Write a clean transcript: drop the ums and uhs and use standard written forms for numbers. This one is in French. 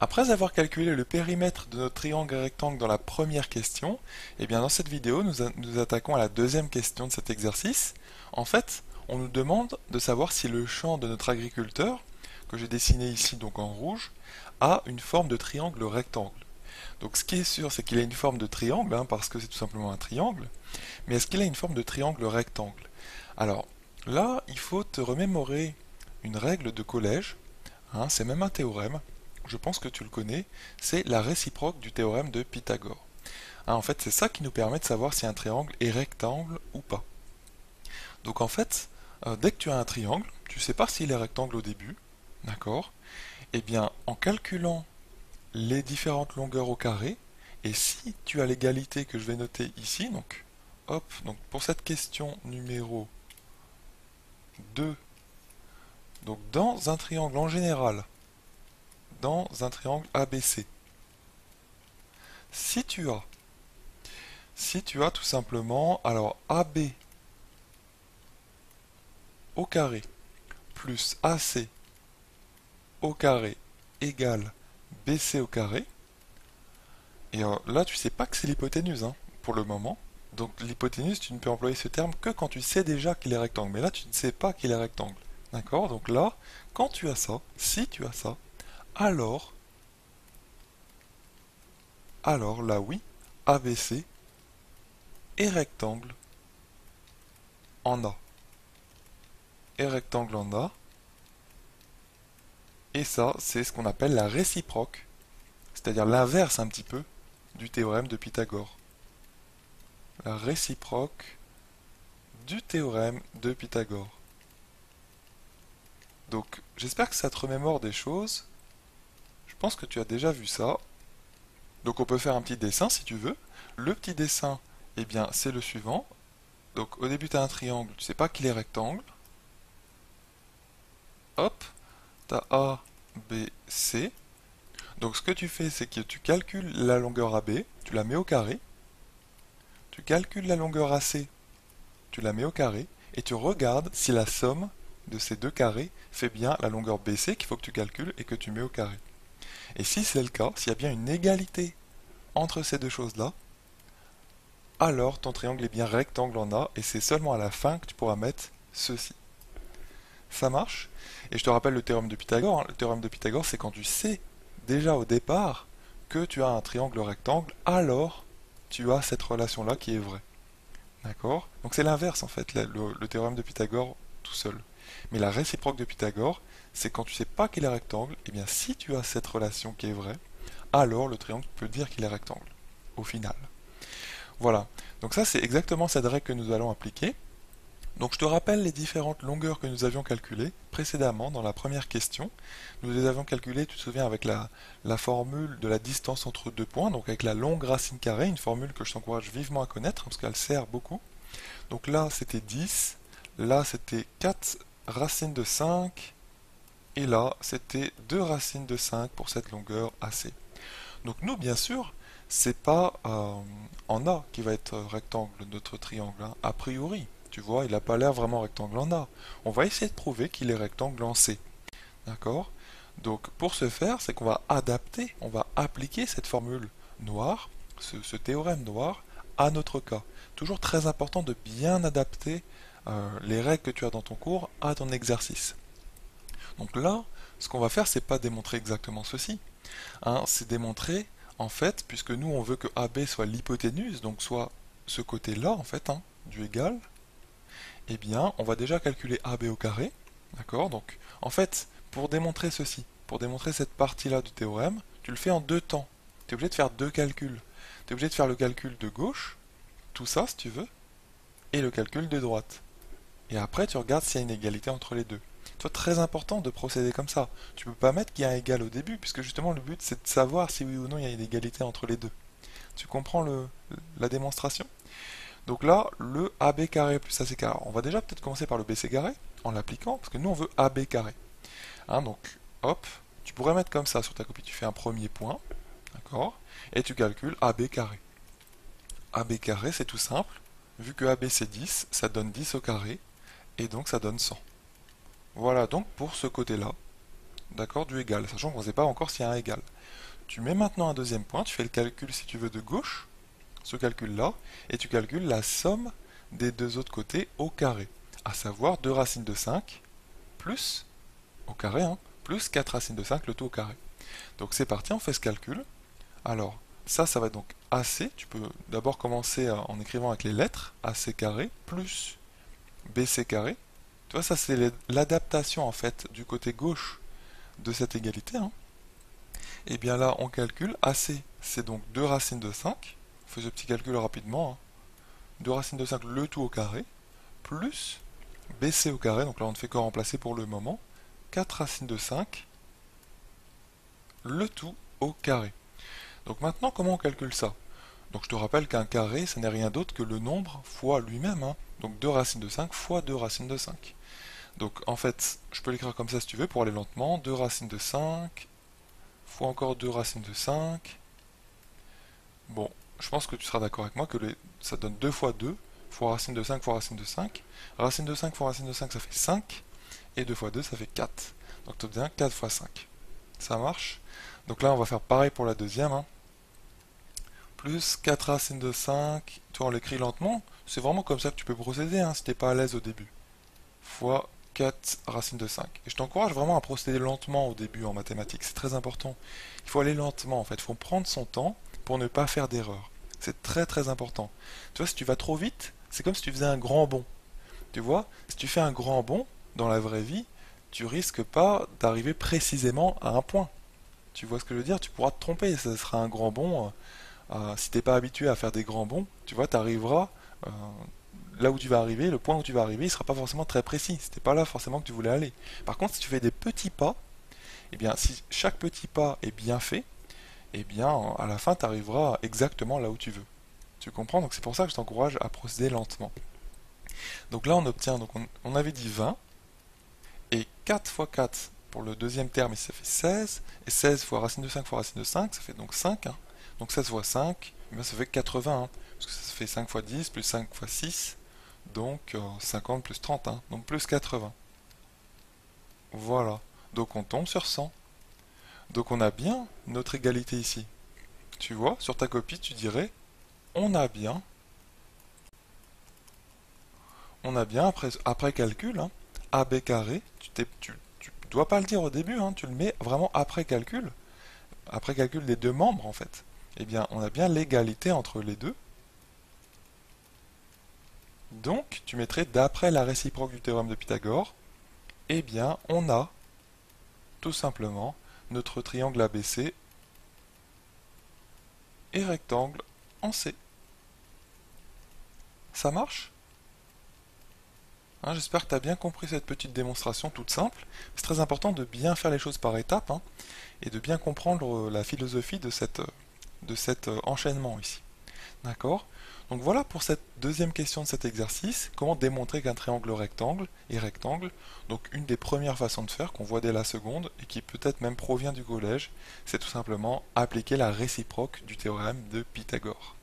Après avoir calculé le périmètre de notre triangle rectangle dans la première question, eh bien dans cette vidéo, nous attaquons à la deuxième question de cet exercice. En fait, on nous demande de savoir si le champ de notre agriculteur, que j'ai dessiné ici donc en rouge, a une forme de triangle rectangle. Donc ce qui est sûr, c'est qu'il a une forme de triangle, hein, parce que c'est tout simplement un triangle, mais est-ce qu'il a une forme de triangle rectangle? Alors, là, il faut te remémorer une règle de collège, hein, c'est même un théorème, je pense que tu le connais, c'est la réciproque du théorème de Pythagore. Hein, en fait, c'est ça qui nous permet de savoir si un triangle est rectangle ou pas. Donc en fait, dès que tu as un triangle, tu sais pas s'il est rectangle au début, d'accord? Eh bien, en calculant les différentes longueurs au carré, et si tu as l'égalité que je vais noter ici, donc hop, donc pour cette question numéro 2, donc dans un triangle en général, dans un triangle ABC, si tu as Si tu as tout simplement, alors AB au carré plus AC au carré égale BC au carré, et là tu sais pas que c'est l'hypoténuse hein, pour le moment. Donc l'hypoténuse, tu ne peux employer ce terme que quand tu sais déjà qu'il est rectangle. Mais là tu ne sais pas qu'il est rectangle. D'accord? Donc là, quand tu as ça, si tu as ça, alors, alors là oui, ABC est rectangle en A. Est rectangle en A. Et ça, c'est ce qu'on appelle la réciproque, c'est-à-dire l'inverse un petit peu du théorème de Pythagore. La réciproque du théorème de Pythagore. Donc, j'espère que ça te remémore des choses. Je pense que tu as déjà vu ça. Donc, on peut faire un petit dessin si tu veux. Le petit dessin, eh bien, c'est le suivant. Donc, au début, tu as un triangle, tu sais pas qu'il est rectangle. Hop, tu as A, B, C. Donc, ce que tu fais, c'est que tu calcules la longueur AB, tu la mets au carré. Tu calcules la longueur AC, tu la mets au carré, et tu regardes si la somme de ces deux carrés fait bien la longueur BC qu'il faut que tu calcules et que tu mets au carré. Et si c'est le cas, s'il y a bien une égalité entre ces deux choses-là, alors ton triangle est bien rectangle en A, et c'est seulement à la fin que tu pourras mettre ceci. Ça marche? Et je te rappelle le théorème de Pythagore, hein. Le théorème de Pythagore, c'est quand tu sais déjà au départ que tu as un triangle rectangle, alors tu as cette relation-là qui est vraie. D'accord? Donc c'est l'inverse en fait, le théorème de Pythagore tout seul. Mais la réciproque de Pythagore, c'est quand tu sais pas qu'il est rectangle, et bien si tu as cette relation qui est vraie, alors le triangle peut dire qu'il est rectangle, au final. Voilà. Donc ça c'est exactement cette règle que nous allons appliquer. Donc je te rappelle les différentes longueurs que nous avions calculées précédemment dans la première question. Nous les avions calculées, tu te souviens, avec la formule de la distance entre deux points, donc avec la longue racine carrée, une formule que je t'encourage vivement à connaître parce qu'elle sert beaucoup. Donc là c'était 10, là c'était 4 racines de 5, et là c'était 2 racines de 5 pour cette longueur AC. Donc nous bien sûr, c'est pas en A qui va être rectangle notre triangle, hein, a priori. Tu vois, il n'a pas l'air vraiment rectangle en A. On va essayer de prouver qu'il est rectangle en C. D'accord? Donc pour ce faire, c'est qu'on va adapter, on va appliquer cette formule noire, ce théorème noir, à notre cas. Toujours très important de bien adapter les règles que tu as dans ton cours à ton exercice. Donc là, ce qu'on va faire, c'est pas démontrer exactement ceci, hein, c'est démontrer, en fait, puisque nous on veut que AB soit l'hypoténuse, donc soit ce côté-là, en fait, hein, du égal, eh bien, on va déjà calculer AB au carré, d'accord? Donc, en fait, pour démontrer ceci, pour démontrer cette partie-là du théorème, tu le fais en deux temps. Tu es obligé de faire deux calculs. Tu es obligé de faire le calcul de gauche, tout ça si tu veux, et le calcul de droite. Et après, tu regardes s'il y a une égalité entre les deux. C'est très important de procéder comme ça. Tu peux pas mettre qu'il y a un égal au début, puisque justement le but c'est de savoir si oui ou non il y a une égalité entre les deux. Tu comprends la démonstration? Donc là, le AB carré plus AC carré. On va déjà peut-être commencer par le BC carré, en l'appliquant, parce que nous on veut AB carré. Hein, donc, hop, tu pourrais mettre comme ça sur ta copie. Tu fais un premier point, d'accord? Et tu calcules AB carré. AB carré, c'est tout simple. Vu que AB c'est 10, ça donne 10 au carré, et donc ça donne 100. Voilà donc pour ce côté-là d'accord, du égal, sachant qu'on ne sait pas encore s'il y a un égal. Tu mets maintenant un deuxième point, tu fais le calcul si tu veux de gauche, ce calcul-là, et tu calcules la somme des deux autres côtés au carré, à savoir 2 racines de 5 plus, au carré, hein, plus 4 racines de 5, le tout au carré. Donc c'est parti, on fait ce calcul. Alors, ça va être donc AC, tu peux d'abord commencer en écrivant avec les lettres, AC carré, plus BC carré. Tu vois, ça c'est l'adaptation en fait du côté gauche de cette égalité, hein. Et bien là, on calcule, AC, c'est donc 2 racines de 5. On fait ce petit calcul rapidement, hein. 2 racines de 5, le tout au carré, plus BC au carré, donc là on ne fait que remplacer pour le moment, 4 racines de 5, le tout au carré. Donc maintenant, comment on calcule ça? Donc je te rappelle qu'un carré, ce n'est rien d'autre que le nombre fois lui-même, hein. Donc 2 racines de 5 fois 2 racines de 5. Donc en fait, je peux l'écrire comme ça si tu veux pour aller lentement. 2 racines de 5 fois encore 2 racines de 5. Bon, je pense que tu seras d'accord avec moi que ça donne 2 fois 2 fois racine de 5 fois racine de 5. Racine de 5 fois racine de 5, ça fait 5. Et 2 fois 2, ça fait 4. Donc tu obtiens 4 fois 5. Ça marche? Donc là, on va faire pareil pour la deuxième, hein. Plus 4 racines de 5, tu vois, on l'écrit lentement, c'est vraiment comme ça que tu peux procéder, hein, si t'es pas à l'aise au début. Fois 4 racines de 5. Et je t'encourage vraiment à procéder lentement au début en mathématiques, c'est très important. Il faut aller lentement en fait, il faut prendre son temps pour ne pas faire d'erreur. C'est très très important. Tu vois, si tu vas trop vite, c'est comme si tu faisais un grand bond. Tu vois, si tu fais un grand bond dans la vraie vie, tu risques pas d'arriver précisément à un point. Tu vois ce que je veux dire? Tu pourras te tromper, ça sera un grand bond. Si t'es pas habitué à faire des grands bonds, tu vois, tu arriveras là où tu vas arriver, le point où tu vas arriver, il sera pas forcément très précis. C'était pas là forcément que tu voulais aller. Par contre, si tu fais des petits pas, eh bien, si chaque petit pas est bien fait, eh bien, à la fin, tu arriveras exactement là où tu veux. Tu comprends? Donc c'est pour ça que je t'encourage à procéder lentement. Donc là, on obtient, donc on avait dit 20, et 4 fois 4 pour le deuxième terme, ici ça fait 16, et 16 fois racine de 5 fois racine de 5, ça fait donc 5, hein. Donc 16 fois 5, eh bien, ça fait 80, hein, parce que ça fait 5 fois 10, plus 5 fois 6, donc 50 plus 30, hein, donc plus 80. Voilà, donc on tombe sur 100. Donc on a bien notre égalité ici. Tu vois, sur ta copie, tu dirais, on a bien, après calcul, hein, AB carré, tu dois pas le dire au début, hein, tu le mets vraiment après calcul des deux membres en fait. Eh bien, on a bien l'égalité entre les deux. Donc, tu mettrais d'après la réciproque du théorème de Pythagore, eh bien, on a tout simplement notre triangle ABC et rectangle en C. Ça marche? Hein, j'espère que tu as bien compris cette petite démonstration toute simple. C'est très important de bien faire les choses par étapes, hein, et de bien comprendre la philosophie de cet enchaînement ici. D'accord? Donc voilà pour cette deuxième question de cet exercice, comment démontrer qu'un triangle rectangle est rectangle. Donc une des premières façons de faire qu'on voit dès la seconde et qui peut-être même provient du collège, c'est tout simplement appliquer la réciproque du théorème de Pythagore.